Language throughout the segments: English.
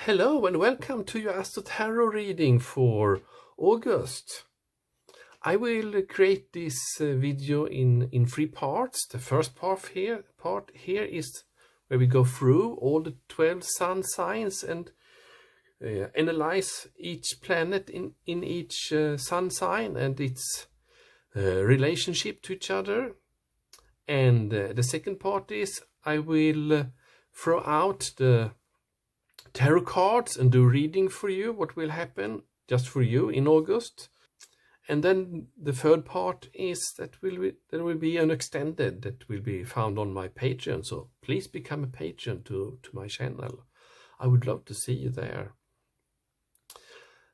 Hello and welcome to your Astro Tarot reading for August. I will create this video in three parts. The first part here is where we go through all the 12 sun signs and analyze each planet in each sun sign and its relationship to each other. And the second part is I will throw out the tarot cards and do reading for you, what will happen just for you in August. And then the third part is that there will be an extended that will be found on my Patreon. So please become a patron to my channel. I would love to see you there.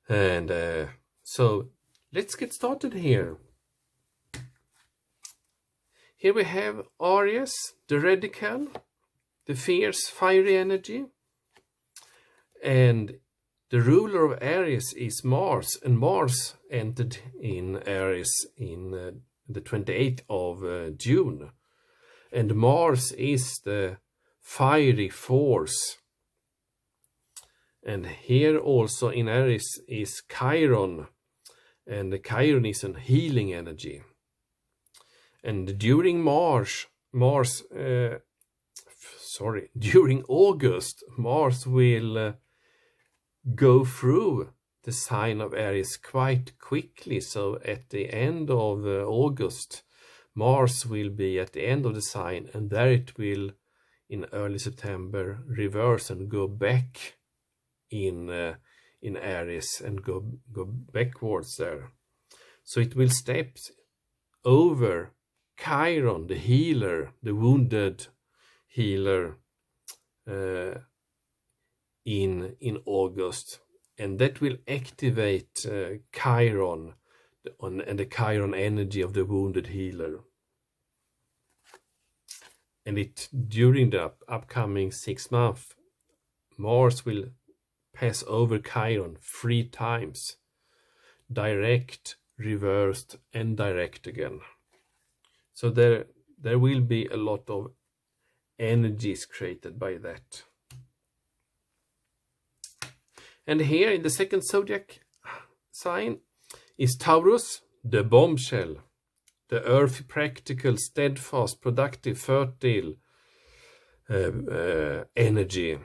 And so let's get started here. Here we have Aries, the radical, the fierce, fiery energy. And the ruler of Aries is Mars, and Mars entered in Aries in the 28th of June. And Mars is the fiery force. And here also in Aries is Chiron, and the Chiron is a healing energy. And during during August, Mars will go through the sign of Aries quite quickly. So at the end of August, Mars will be at the end of the sign, and there it will, in early September, reverse and go back in Aries and go backwards there. So it will step over Chiron, the healer, the wounded healer, in August, and that will activate Chiron and the Chiron energy of the wounded healer. And during the upcoming 6 months, Mars will pass over Chiron 3 times, direct, reversed, and direct again. So there will be a lot of energies created by that. And here in the second zodiac sign is Taurus, the bombshell, the earthy, practical, steadfast, productive, fertile energy.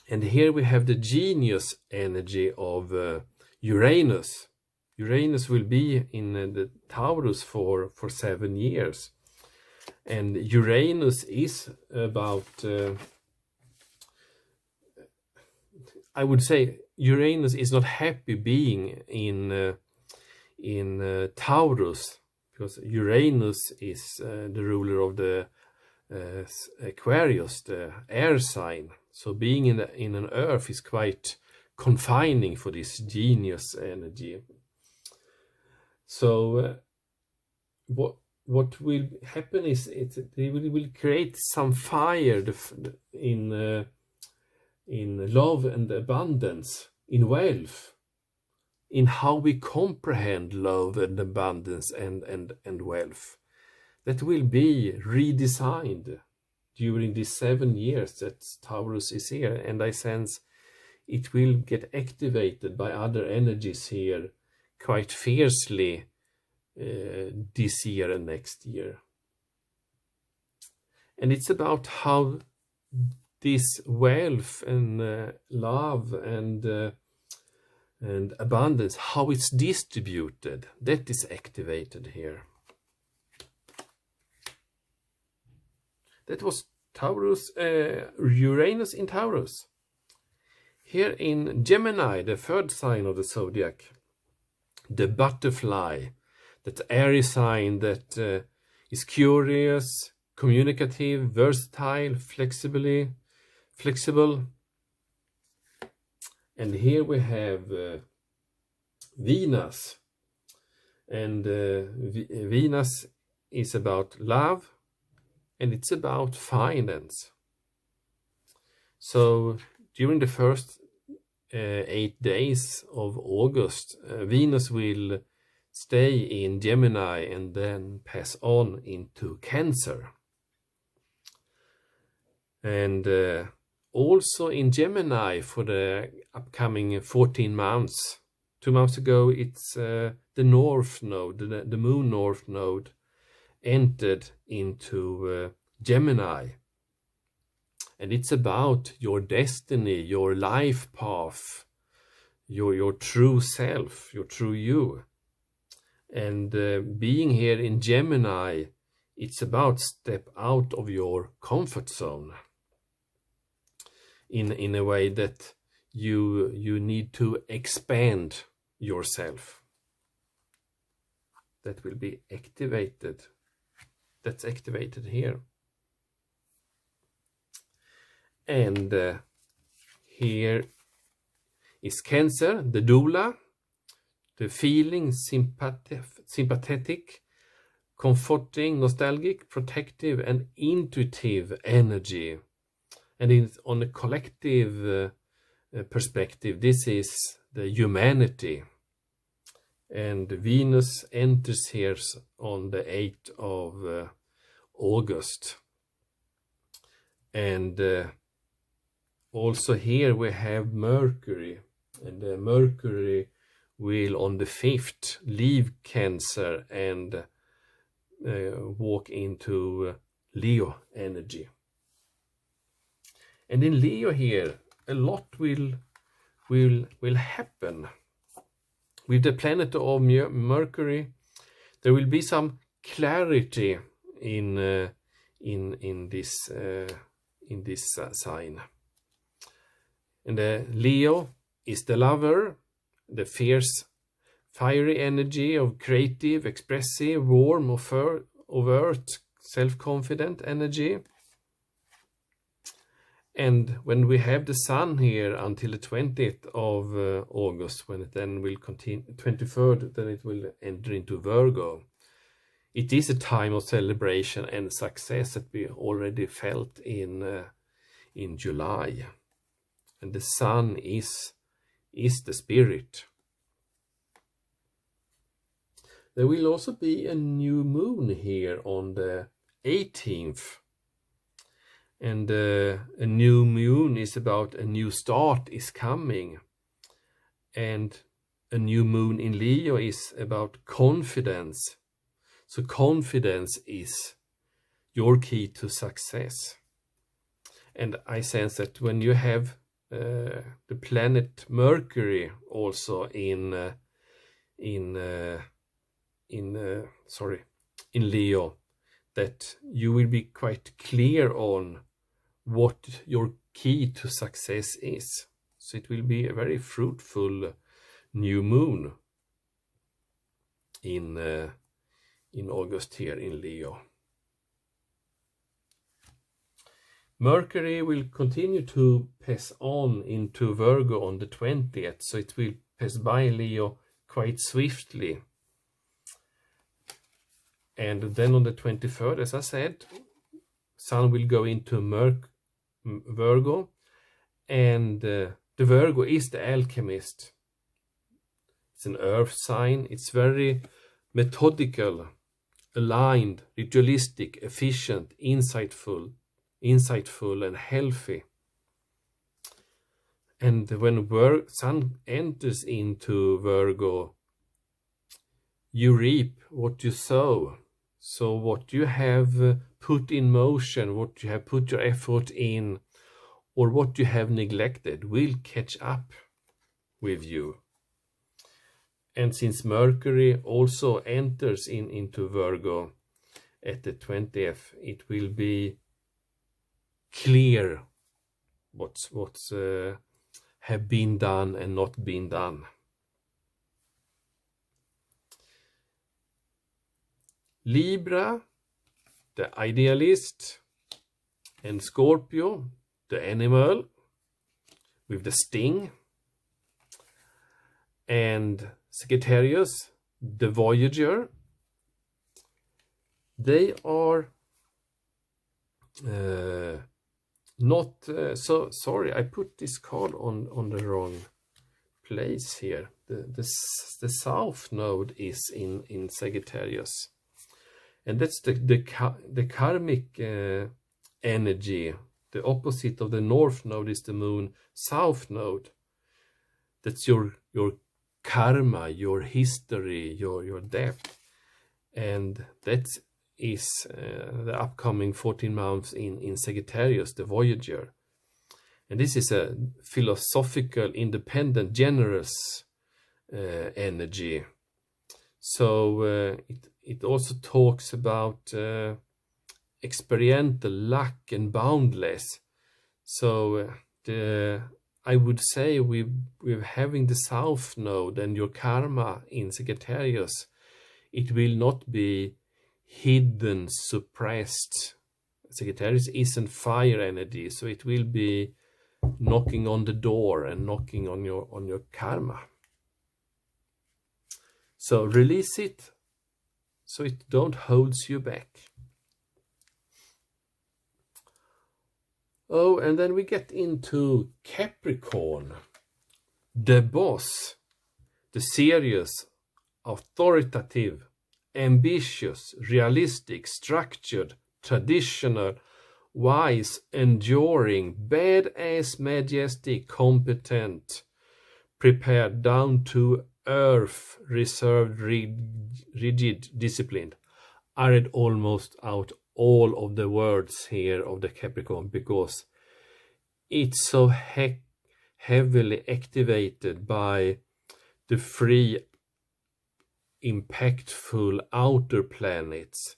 And here we have the genius energy of Uranus. Uranus will be in the Taurus for 7 years. And Uranus is about... I would say Uranus is not happy being in Taurus, because Uranus is the ruler of the Aquarius, the air sign. So being in an earth is quite confining for this genius energy. So what will happen is it will create some fire in love and abundance, in wealth, in how we comprehend love and abundance and wealth. That will be redesigned during these 7 years that Taurus is here, and I sense it will get activated by other energies here quite fiercely this year and next year. And it's about how this wealth and love and abundance, how it's distributed, that is activated here. That was Taurus, Uranus in Taurus. Here in Gemini, the third sign of the zodiac, the butterfly, that airy sign that is curious, communicative, versatile, flexible. And here we have Venus, and Venus is about love, and it's about finance. So during the first 8 days of August, Venus will stay in Gemini and then pass on into Cancer. And also in Gemini for the upcoming 14 months. 2 months ago, it's the North Node, the Moon North Node, entered into Gemini. And it's about your destiny, your life path, your true self, your true you. And being here in Gemini, it's about step out of your comfort zone in a way that you need to expand yourself. That will be activated. That's activated here. And here is Cancer, the doula, the feeling, sympathetic, comforting, nostalgic, protective, and intuitive energy. And on a collective perspective, this is the humanity. And Venus enters here on the 8th of August. And also here we have Mercury. And Mercury will on the 5th leave Cancer and walk into Leo energy. And in Leo here, a lot will happen. With the planet of Mercury, there will be some clarity in this sign. And Leo is the lover, the fierce, fiery energy of creative, expressive, warm, overt, self-confident energy. And when we have the sun here until the 20th of August, when it then will continue, 23rd, then it will enter into Virgo. It is a time of celebration and success that we already felt in July. And the sun is the spirit. There will also be a new moon here on the 18th. And a new moon is about a new start is coming. And a new moon in Leo is about confidence. So confidence is your key to success. And I sense that when you have the planet Mercury also in Leo, that you will be quite clear on what your key to success is. So it will be a very fruitful new moon in August here in Leo. Mercury will continue to pass on into Virgo on the 20th, so it will pass by Leo quite swiftly. And then on the 23rd, as I said, Sun will go into Virgo, and the Virgo is the alchemist. It's an earth sign. It's very methodical, aligned, ritualistic, efficient, insightful and healthy. And when Sun enters into Virgo, you reap what you sow. So what you have put in motion, what you have put your effort in, or what you have neglected will catch up with you. And since Mercury also enters into Virgo at the 20th, it will be clear what's have been done and not been done. Libra, the idealist, and Scorpio, the animal with the sting, and Sagittarius, the voyager. They are not so sorry, I put this card on the wrong place here. The south node is in Sagittarius, and that's the karmic energy The opposite of the north node is the moon south node. That's your karma, your history, your depth. And that is the upcoming 14 months in Sagittarius, the Voyager. And this is a philosophical, independent, generous energy. So it also talks about experiential, luck, and boundless. So I would say we're having the South Node and your karma in Sagittarius. It will not be hidden, suppressed. Sagittarius isn't fire energy, so it will be knocking on the door and knocking on your karma. So release it so it don't holds you back. Oh, and then we get into Capricorn, the boss, the serious, authoritative, ambitious, realistic, structured, traditional, wise, enduring, badass, majestic, competent, prepared, down to earth, reserved, rigid, disciplined. I read almost out all of the words here of the Capricorn because it's so heavily activated by the three impactful outer planets.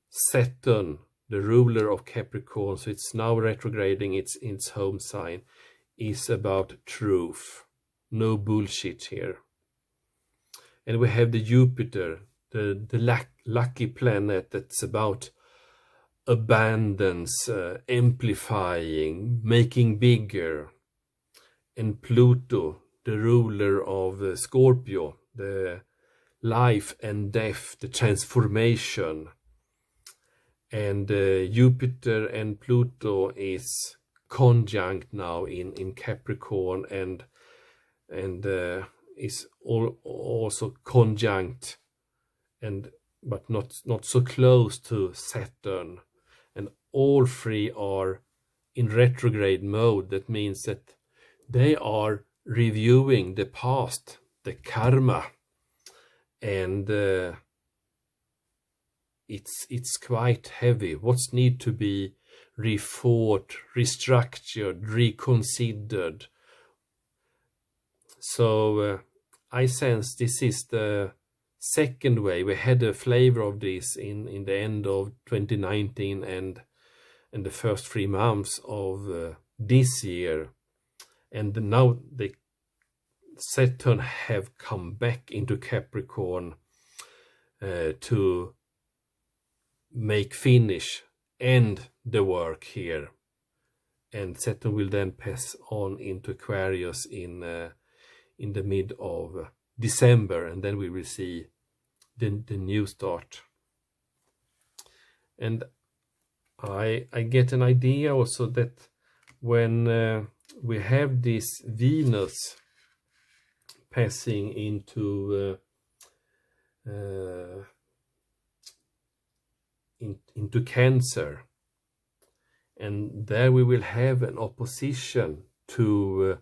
Saturn, the ruler of Capricorn, so it's now retrograding its home sign, is about truth. No bullshit here. And we have the Jupiter, the lucky planet that's about abundance, amplifying, making bigger. And Pluto, the ruler of Scorpio, the life and death, the transformation. And Jupiter and Pluto is conjunct now in Capricorn and is also conjunct but not so close to Saturn, and all three are in retrograde mode. That means that they are reviewing the past, the karma, and it's quite heavy. What's need to be rethought, restructured, reconsidered. So I sense this is the second way. We had a flavor of this in the end of 2019 and the first 3 months of this year. And now the Saturn have come back into Capricorn to make finish, end the work here. And Saturn will then pass on into Aquarius in the mid of December, and then we will see the new start. And I get an idea also that when we have this Venus passing into Cancer, and there we will have an opposition to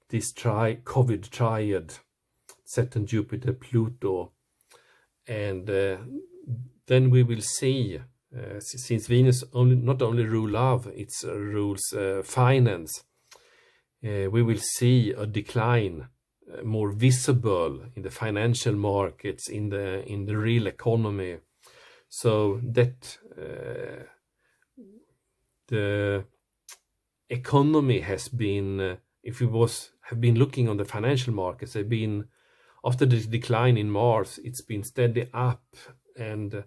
this COVID triad, Saturn, Jupiter, Pluto, and then we will see, since Venus not only rules love, it rules finance. We will see a decline, more visible in the financial markets, in the real economy. So that the economy has been, if we have been looking on the financial markets, they've been, after the decline in Mars, it's been steady up, and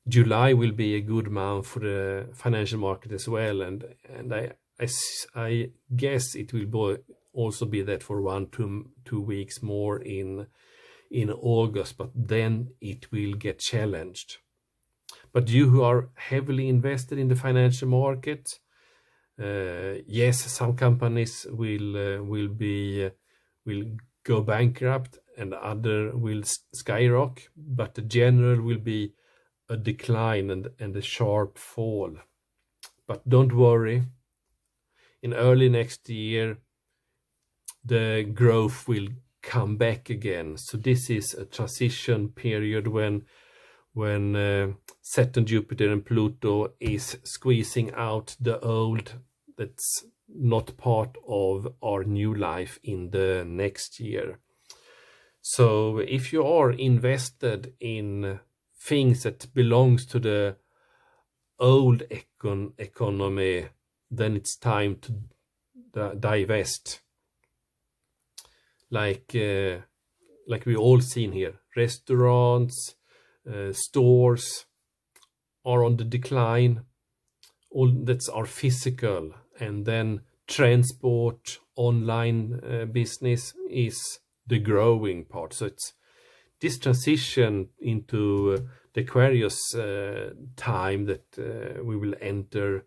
July will be a good month for the financial market as well. And I guess it will also be that for 1-2 weeks more in August, but then it will get challenged. But you who are heavily invested in the financial market, yes, some companies will go bankrupt and other will skyrocket, but the general will be a decline and a sharp fall. But don't worry, in early next year the growth will come back again. So this is a transition period when Saturn, Jupiter and Pluto is squeezing out the old that's not part of our new life in the next year. So if you are invested in things that belongs to the old economy, then it's time to divest. Like we all seen here, restaurants, stores are on the decline. All that's our physical, and then transport, online business is the growing part. So it's this transition into the Aquarius time that we will enter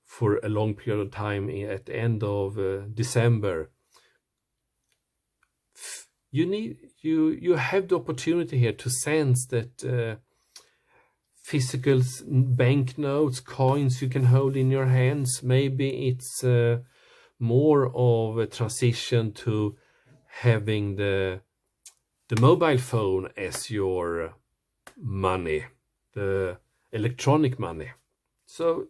for a long period of time at the end of December. You have the opportunity here to sense that physical banknotes, coins you can hold in your hands, maybe it's more of a transition to having the mobile phone as your money, the electronic money. So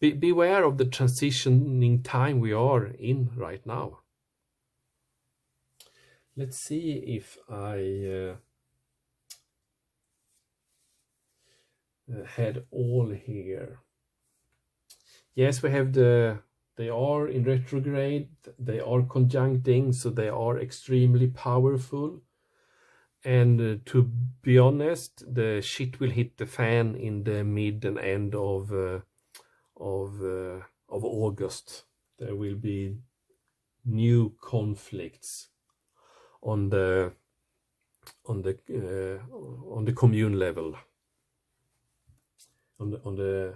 beware of the transitioning time we are in right now. Let's see if I had all here. Yes, we have they are in retrograde, they are conjuncting, so they are extremely powerful. And to be honest, the shit will hit the fan in the mid and end of August. There will be new conflicts on the commune level, on the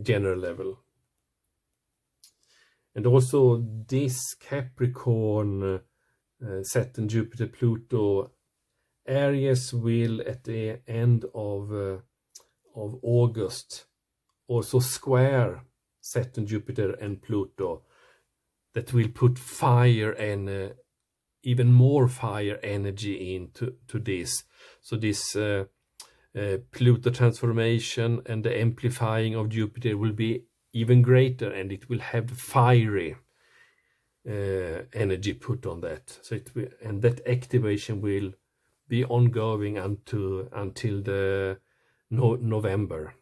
general level. And also this Capricorn, Saturn, Jupiter, Pluto, Aries will at the end of August also square Saturn, Jupiter and Pluto. That will put fire and even more fire energy into this. So this Pluto transformation and the amplifying of Jupiter will be even greater, and it will have fiery energy put on that. So it will, and that activation will be ongoing until the November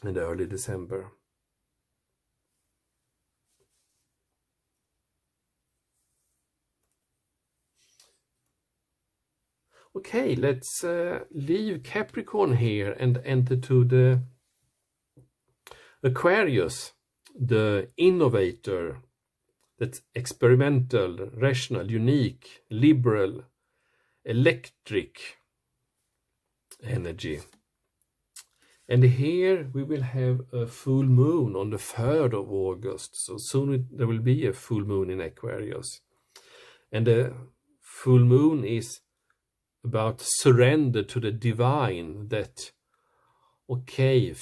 and early December. Okay, let's leave Capricorn here and enter to the Aquarius, the innovator, that's experimental, rational, unique, liberal, electric energy. And here we will have a full moon on the 3rd of August. So soon there will be a full moon in Aquarius. And the full moon is about surrender to the divine, that, okay,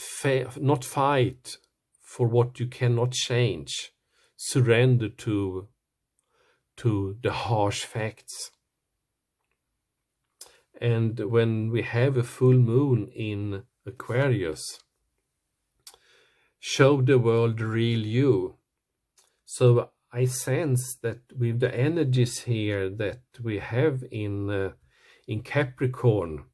not fight for what you cannot change, surrender to the harsh facts. And when we have a full moon in Aquarius, show the world the real you. So I sense that with the energies here that we have in Capricorn,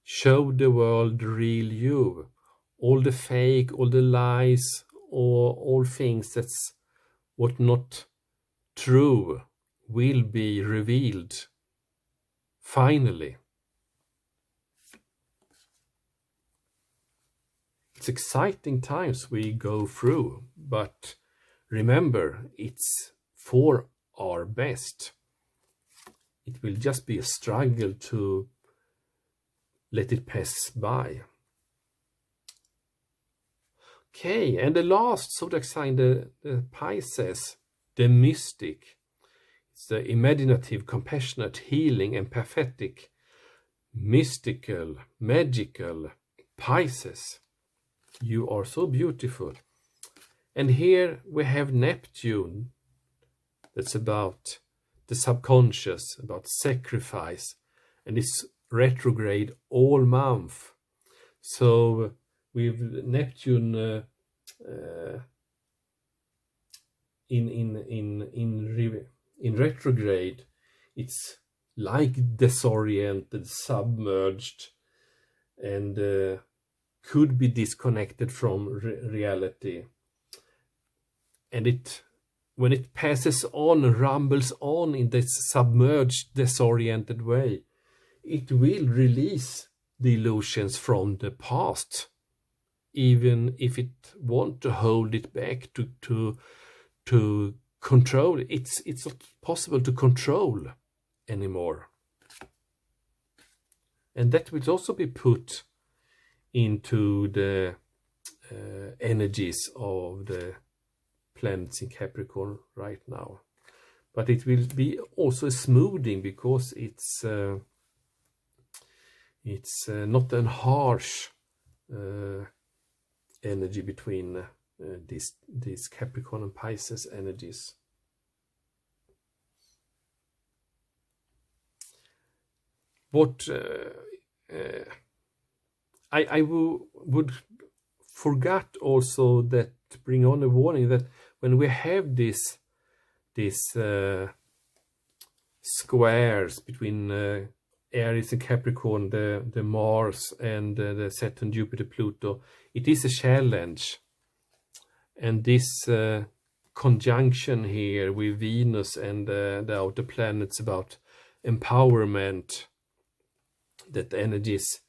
show the world the real you. All the fake, all the lies, or all things that's what not true will be revealed finally. It's exciting times we go through, but remember, it's for our best. It will just be a struggle to let it pass by. Okay, and the last zodiac sign, the Pisces, the mystic. It's the imaginative, compassionate, healing, empathetic, mystical, magical Pisces. You are so beautiful. And here we have Neptune. That's about the subconscious, about sacrifice. And it's retrograde all month. So with Neptune in retrograde, it's like disoriented, submerged, and could be disconnected from reality. And when it passes on, rumbles on in this submerged, disoriented way, it will release the illusions from the past, even if it want to hold it back to control. It's not possible to control anymore. And that will also be put into the energies of the planets in Capricorn right now. But it will be also smoothing, because it's not a harsh energy between these Capricorn and Pisces energies. What I would forget also that to bring on a warning that when we have these squares between Aries and Capricorn, the Mars and the Saturn, Jupiter, Pluto, it is a challenge. And this conjunction here with Venus and the outer planets about empowerment, that energies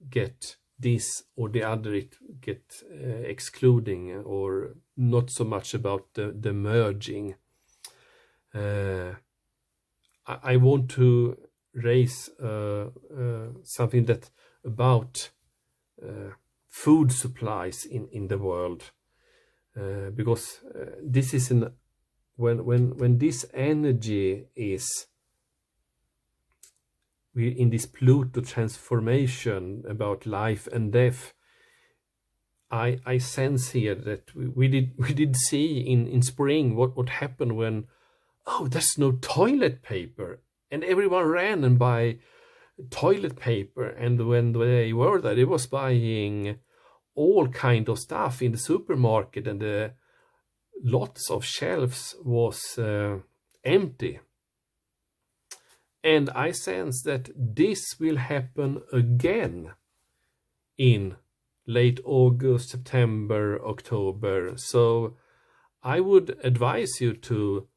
get this or the other, it get excluding, or not so much about the merging. I want to raise something that about food supplies in the world, because this is when this energy is in this Pluto transformation about life and death. I sense here that we did see in spring what happened when, oh, there's no toilet paper, and everyone ran and buy toilet paper. And when they were there, they was buying all kind of stuff in the supermarket, and lots of shelves was empty. And I sense that this will happen again in late August, September, October. So I would advise you to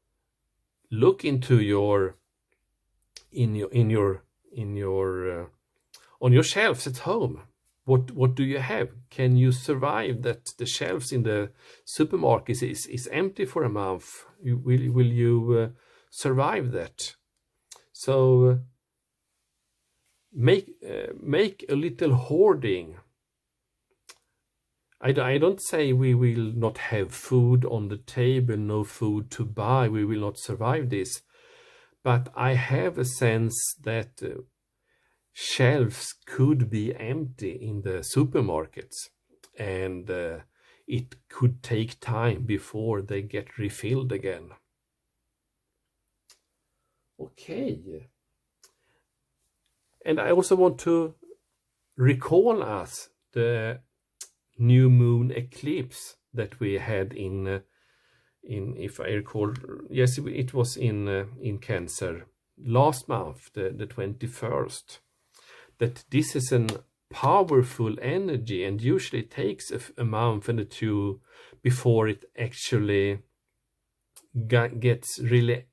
look into on your shelves at home. What do you have? Can you survive that the shelves in the supermarkets is empty for a month? Will you survive that? So make a little hoarding. I don't say we will not have food on the table, no food to buy, we will not survive this. But I have a sense that shelves could be empty in the supermarkets, and it could take time before they get refilled again. Okay. And I also want to recall us the new moon eclipse that we had in if I recall, yes, it was in Cancer last month, the 21st. That this is a powerful energy, and usually it takes a month and two before it actually gets really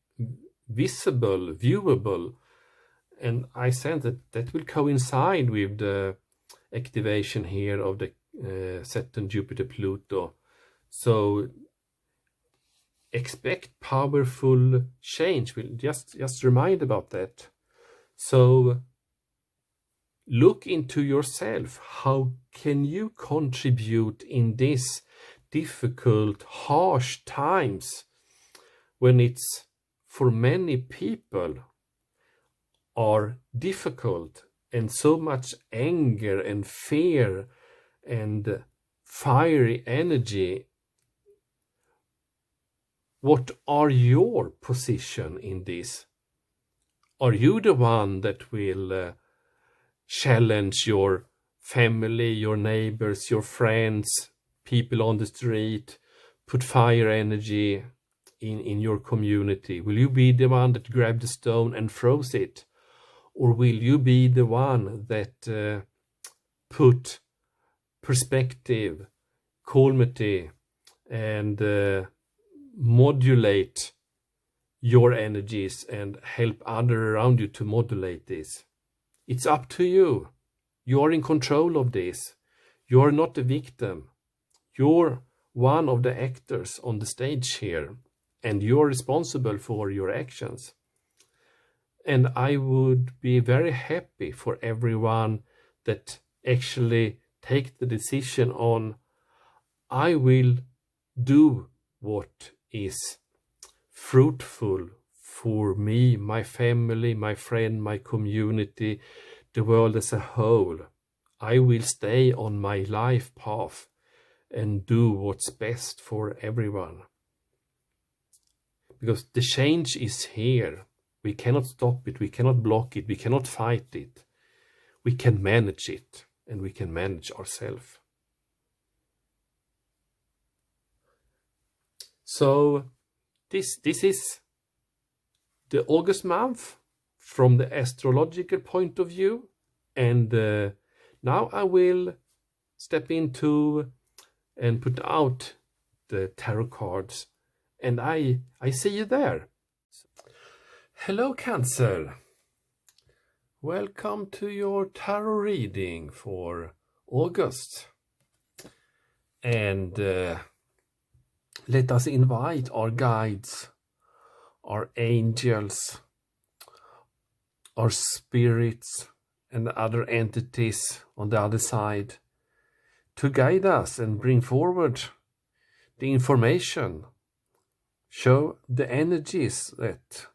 visible, viewable. And I sense that will coincide with the activation here of the Saturn, Jupiter, Pluto. So expect powerful change. We'll just remind about that. So look into yourself. How can you contribute in this difficult, harsh times when it's for many people are difficult, and so much anger and fear and fiery energy, what are your position in this? Are you the one that will challenge your family, your neighbors, your friends, people on the street, put fire energy in your community? Will you be the one that grabbed the stone and throws it? Or will you be the one that put perspective, calmity, and modulate your energies and help others around you to modulate this? It's up to you. You are in control of this. You are not a victim. You're one of the actors on the stage here, and you're responsible for your actions. And I would be very happy for everyone that actually take the decision on, I will do what is fruitful for me, my family, my friend, my community, the world as a whole. I will stay on my life path and do what's best for everyone. Because the change is here. We cannot stop it, we cannot block it, we cannot fight it. We can manage it, and we can manage ourselves. So this is the August month from the astrological point of view, and now I will step into and put out the tarot cards, and I see you there. Hello, Cancer. Welcome to your tarot reading for August. And let us invite our guides, our angels, our spirits, and other entities on the other side to guide us and bring forward the information, show the energies that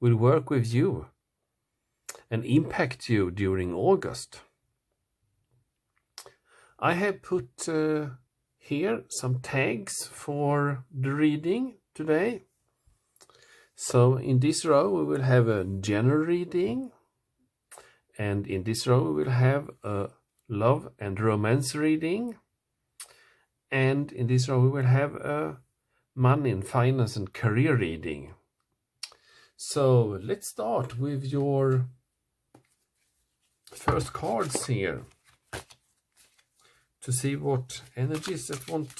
will work with you and impact you during August. I have put here some tags for the reading today. So in this row we will have a general reading, and in this row we will have a love and romance reading, and in this row we will have a money and finance and career reading. So let's start with your first cards here to see what energies that want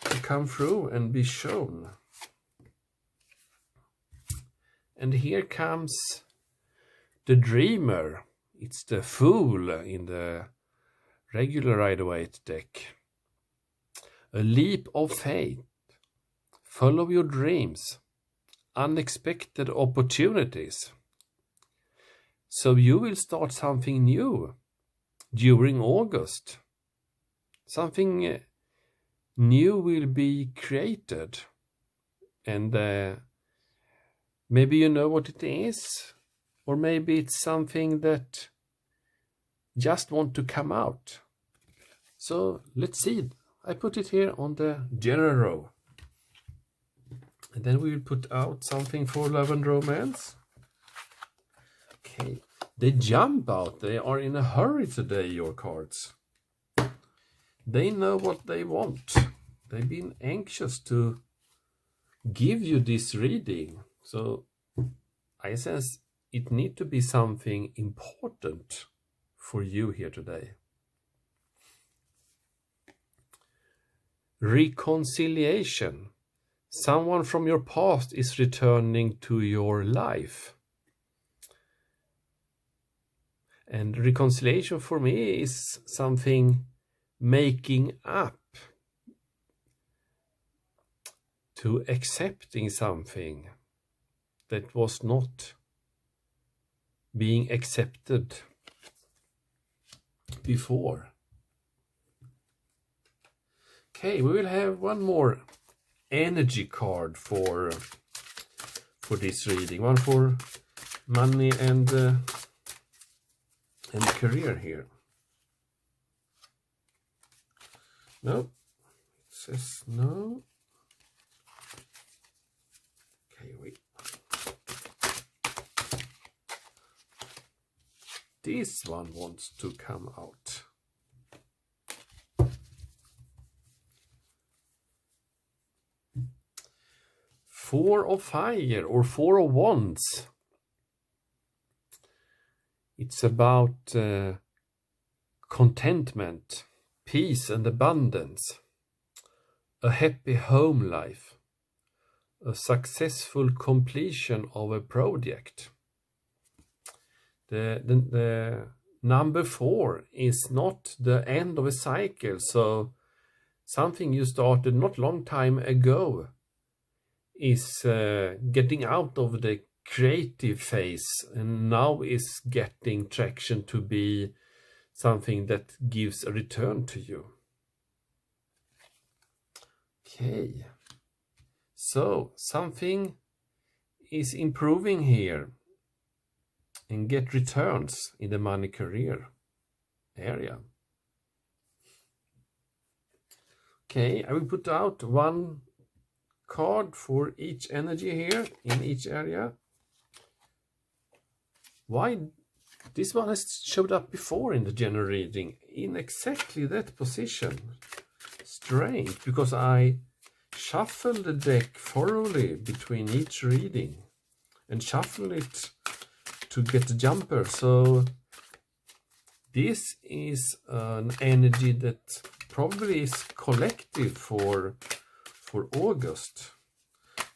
to come through and be shown. And here comes the Dreamer. It's the Fool in the regular Rider-Waite deck. A leap of faith. Follow your dreams. Unexpected opportunities. So you will start something new during August. Something new will be created, and maybe you know what it is, or maybe it's something that just want to come out. So let's see. I put it here on the general row. And then we will put out something for love and romance. Okay, they jump out. They are in a hurry today, your cards. They know what they want. They've been anxious to give you this reading. So I sense it need to be something important for you here today. Reconciliation. Someone from your past is returning to your life. And reconciliation for me is something making up to accepting something that was not being accepted before. Okay, we will have one more energy card for this reading. One for money and career here. No, it says no. Okay, wait. This one wants to come out. Four of Fire or Four of Wands. It's about contentment, peace and abundance, a happy home life, a successful completion of a project. The number 4 is not the end of a cycle, so something you started not long time ago is getting out of the creative phase and now is getting traction to be something that gives a return to you. Okay, so something is improving here and get returns in the money career area. Okay, I will put out one card for each energy here in each area. Why this one has showed up before in the general reading in exactly that position? Strange, because I shuffle the deck thoroughly between each reading and shuffle it to get the jumper. So this is an energy that probably is collective for August.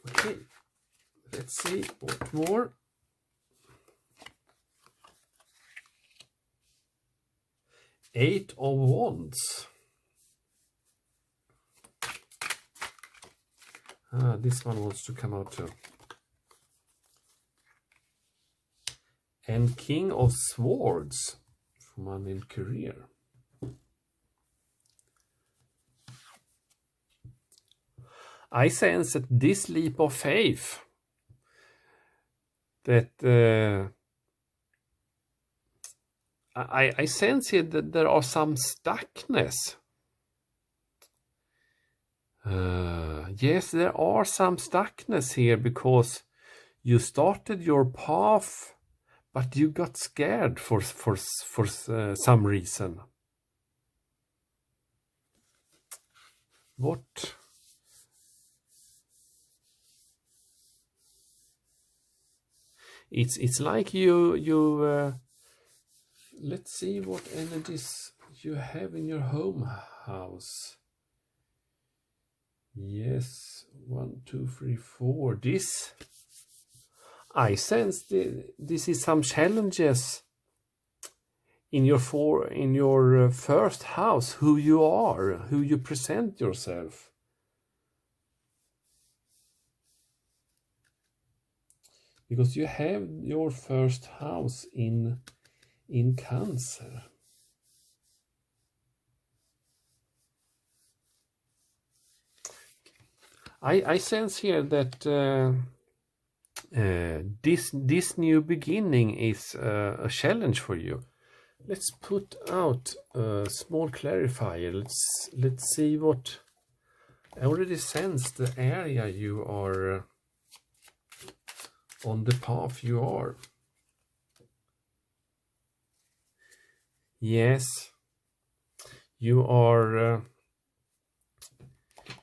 Okay, let's see what more. Eight of Wands. This one wants to come out too. And King of Swords for money and career. I sense that this leap of faith that I sense here that there are some stuckness. Yes, there are some stuckness here because you started your path, but you got scared for some reason. What? It's like you let's see what energies you have in your home house. Yes, 1, 2, 3, 4. This I sense this is some challenges in your first house, who you are, who you present yourself. Because you have your first house in Cancer. I sense here that this new beginning is a challenge for you. Let's put out a small clarifier. Let's see what I already sense the area you are on the path you are. Yes, you are.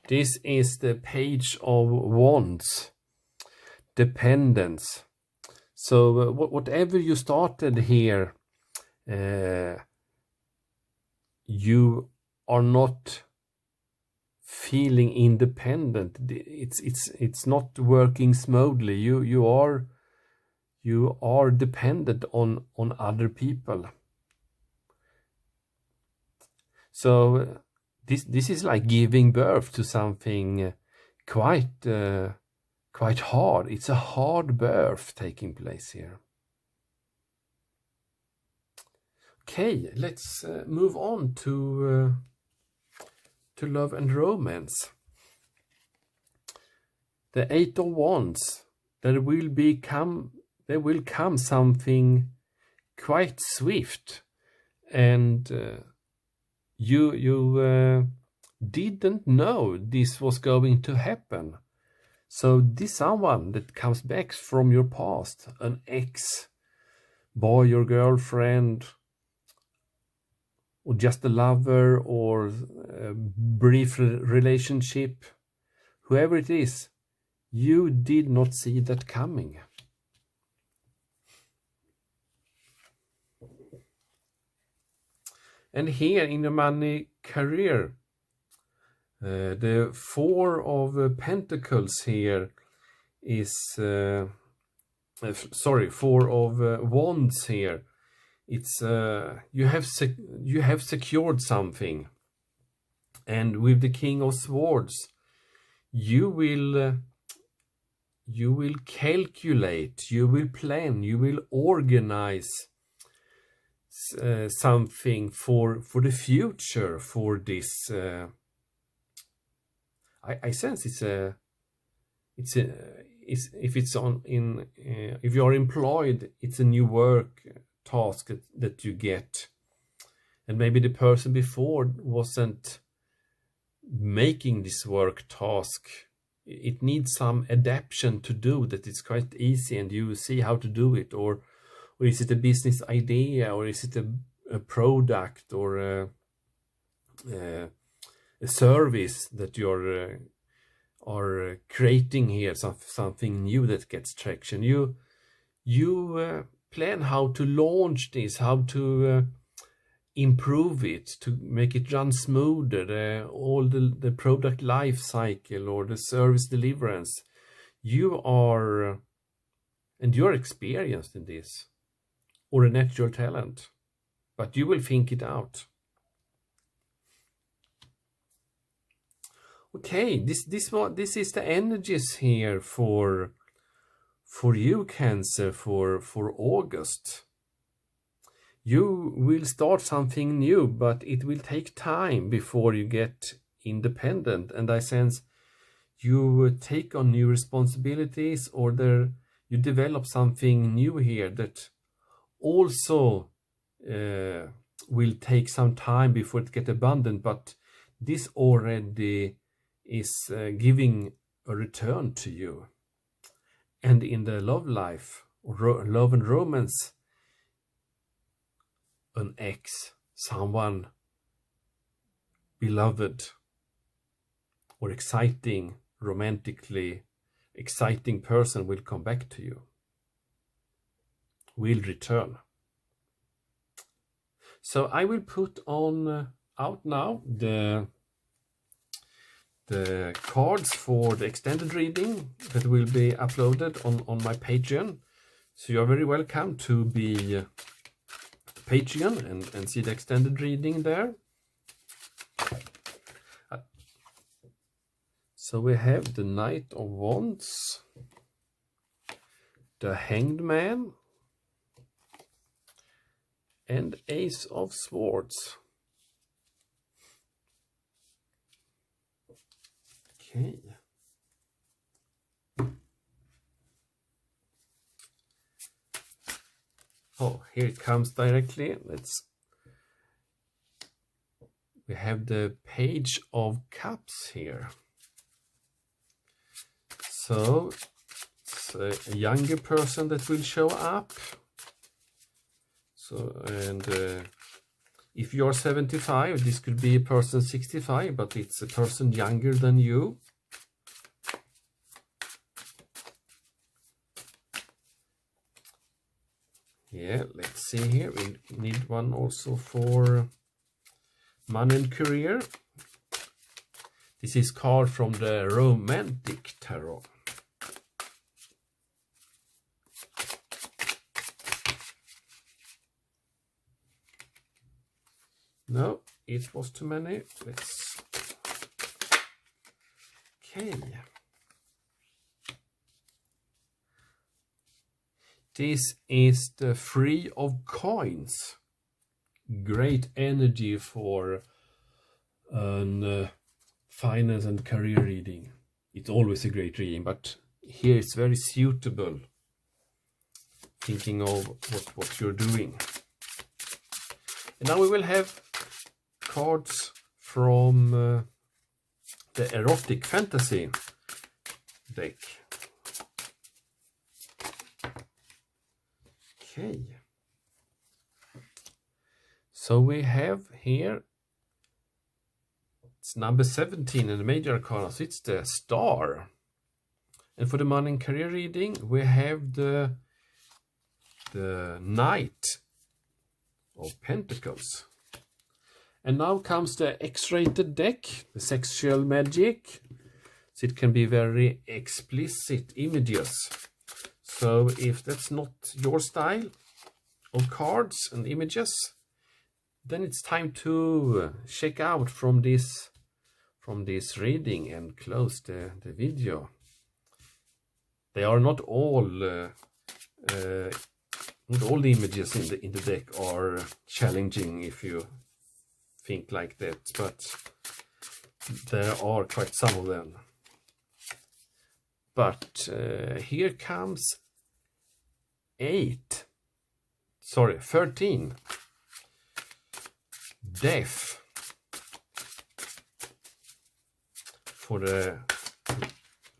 This is the Page of Wands, dependence. So whatever you started here, you are not feeling independent. It's not working smoothly. You are dependent on other people. So this is like giving birth to something quite hard. It's a hard birth taking place here. Okay, let's move on to love and romance. The Eight of Wands. There will come something quite swift, and you didn't know this was going to happen. So this someone that comes back from your past, an ex, boy or girlfriend, or just a lover, or a brief relationship, whoever it is, you did not see that coming. And here in your money career, the Four of Pentacles here is, Four of Wands here. It's you have secured something, and with the King of Swords, you will calculate, you will plan, you will organize something for the future, for this. I sense if you are employed, it's a new work task that you get, and maybe the person before wasn't making this work task. It needs some adaptation to do that. It's quite easy and you see how to do it, or is it a business idea, or is it a product, or a service that you're are creating here, something new that gets traction. You plan how to launch this, how to improve it, to make it run smoother, all the product life cycle or the service deliverance. You're experienced in this, or a natural talent, but you will think it out. Okay, this is the energies here for you, Cancer, for August. You will start something new, but it will take time before you get independent. And I sense you take on new responsibilities, or you develop something new here that also will take some time before it gets abundant. But this already is giving a return to you. And in the love life, love and romance, an ex, someone beloved or exciting, romantically exciting person will come back to you, will return. So I will put on out now the cards for the extended reading that will be uploaded on my Patreon. So you're very welcome to be Patreon and see the extended reading there. So we have the Knight of Wands, the Hanged Man, and Ace of Swords. Okay. Oh, here it comes directly. We have the Page of Cups here. So it's a younger person that will show up. So, and if you're 75, this could be a person 65, but it's a person younger than you. Yeah, let's see here. We need one also for money and career. This is card from the Romantic Tarot. No, it was too many. Let's... Okay. This is the Three of Coins. Great energy for an finance and career reading. It's always a great reading, but here it's very suitable. Thinking of what you're doing. And now we will have cards from the erotic fantasy deck. Okay. So we have here, it's number 17 in the major arcana, so it's the star. And for the money and career reading, we have the Knight of Pentacles. And now comes the X-rated deck, the sexual magic. So it can be very explicit images. So if that's not your style of cards and images, then it's time to check out from this reading and close the video. They are not all the images in the deck are challenging if you think like that, but there are quite some of them. But here comes 13. Death for the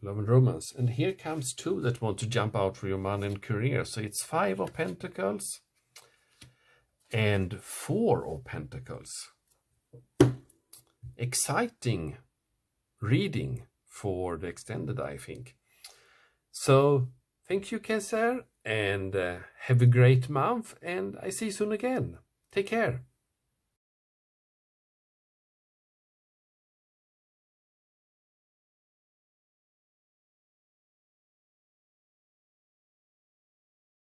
love and romance. And here comes 2 that want to jump out for your money and career. So it's 5 of Pentacles and 4 of Pentacles. Exciting reading for the extended, I think. So thank you, Kaiser, and have a great month, and I see you soon again. Take care.